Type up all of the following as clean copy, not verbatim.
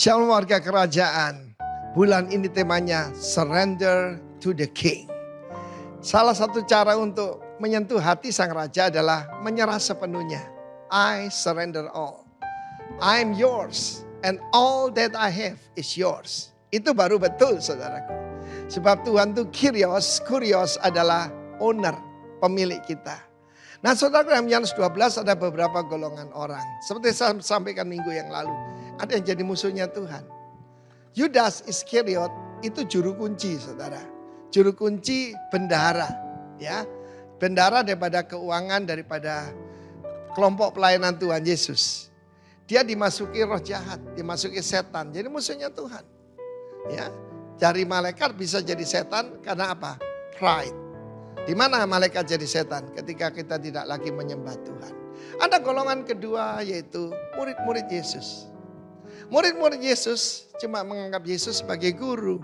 Shalom warga kerajaan. Bulan ini temanya Surrender to the King. Salah satu cara untuk menyentuh hati sang raja adalah menyerah sepenuhnya. I surrender all. I'm yours and all that I have is yours. Itu baru betul saudaraku. Sebab Tuhan itu Kurios adalah owner, pemilik kita. Nah saudara, dalam Yohanes 12 ada beberapa golongan orang. Seperti saya sampaikan minggu yang lalu. Ada yang jadi musuhnya Tuhan. Yudas Iskariot itu juru kunci saudara. Juru kunci bendahara. Ya, bendahara daripada keuangan, daripada kelompok pelayanan Tuhan Yesus. Dia dimasuki roh jahat, dimasuki setan. Jadi musuhnya Tuhan. Ya, dari malaikat bisa jadi setan karena apa? Pride. Di mana malaikat jadi setan? Ketika kita tidak lagi menyembah Tuhan. Ada golongan kedua yaitu murid-murid Yesus. Murid-murid Yesus cuma menganggap Yesus sebagai guru.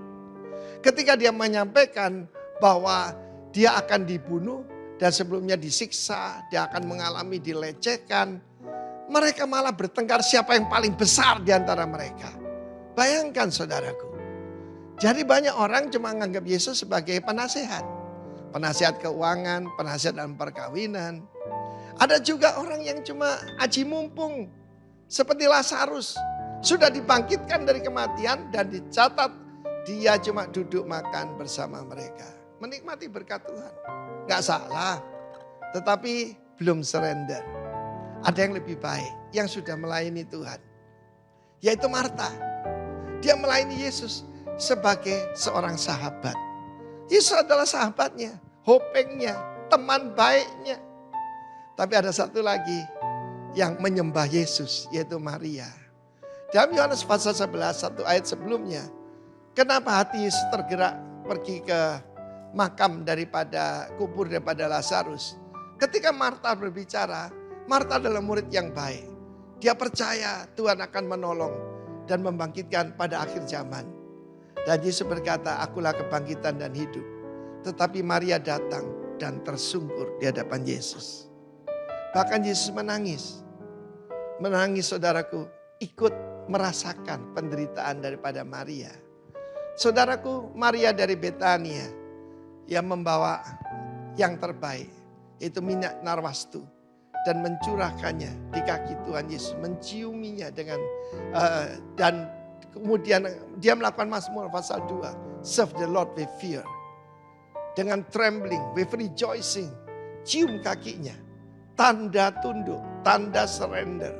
Ketika dia menyampaikan bahwa dia akan dibunuh dan sebelumnya disiksa, dia akan mengalami dilecehkan. Mereka malah bertengkar siapa yang paling besar di antara mereka. Bayangkan saudaraku. Jadi banyak orang cuma menganggap Yesus sebagai penasehat. Penasihat keuangan, penasihat dalam perkawinan. Ada juga orang yang cuma aji mumpung. Seperti Lazarus. Sudah dibangkitkan dari kematian dan dicatat dia cuma duduk makan bersama mereka. Menikmati berkat Tuhan. Gak salah. Tetapi belum surrender. Ada yang lebih baik yang sudah melayani Tuhan. Yaitu Marta. Dia melayani Yesus sebagai seorang sahabat. Yesus adalah sahabatnya, hopengnya, teman baiknya. Tapi ada satu lagi yang menyembah Yesus yaitu Maria. Dalam Yohanes pasal 11, satu ayat sebelumnya. Kenapa hati Yesus tergerak pergi ke makam daripada kubur daripada Lazarus. Ketika Marta berbicara, Marta adalah murid yang baik. Dia percaya Tuhan akan menolong dan membangkitkan pada akhir zaman. Dan Yesus berkata, akulah kebangkitan dan hidup. Tetapi Maria datang dan tersungkur di hadapan Yesus. Bahkan Yesus menangis. Menangis saudaraku, ikut merasakan penderitaan daripada Maria. Saudaraku, Maria dari Betania yang membawa yang terbaik, yaitu minyak narwastu, dan mencurahkannya di kaki Tuhan Yesus, menciuminya dengan dan kemudian dia melakukan Mazmur pasal 2, serve the Lord with fear, dengan trembling, with rejoicing, cium kakinya, tanda tunduk, tanda surrender.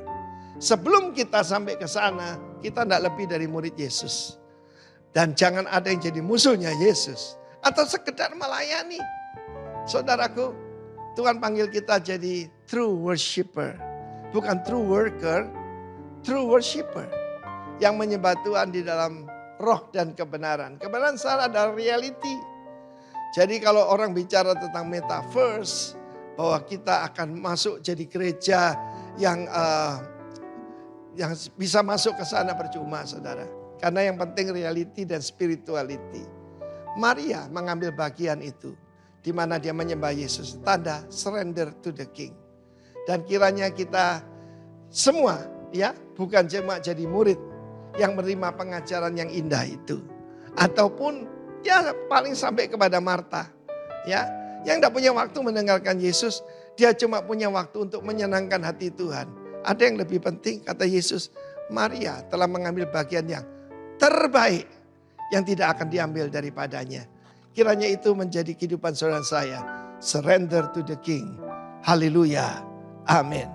Sebelum kita sampai ke sana, kita tidak lebih dari murid Yesus. Dan jangan ada yang jadi musuhnya Yesus. Atau sekedar melayani. Saudaraku, Tuhan panggil kita jadi true worshiper. Bukan true worker, true worshiper. Yang menyembah Tuhan di dalam roh dan kebenaran. Kebenaran sana adalah reality. Jadi kalau orang bicara tentang metaverse, bahwa kita akan masuk jadi gereja yang bisa masuk ke sana percuma saudara. Karena yang penting reality dan spirituality. Maria mengambil bagian itu. Di mana dia menyembah Yesus. Tanda surrender to the King. Dan kiranya kita semua ya bukan cuma jadi murid yang menerima pengajaran yang indah itu. Ataupun ya paling sampai kepada Marta. Ya, yang tidak punya waktu mendengarkan Yesus. Dia cuma punya waktu untuk menyenangkan hati Tuhan. Ada yang lebih penting, kata Yesus, Maria telah mengambil bagian yang terbaik yang tidak akan diambil daripadanya. Kiranya itu menjadi kehidupan saudara saya. Surrender to the King. Haleluya. Amin.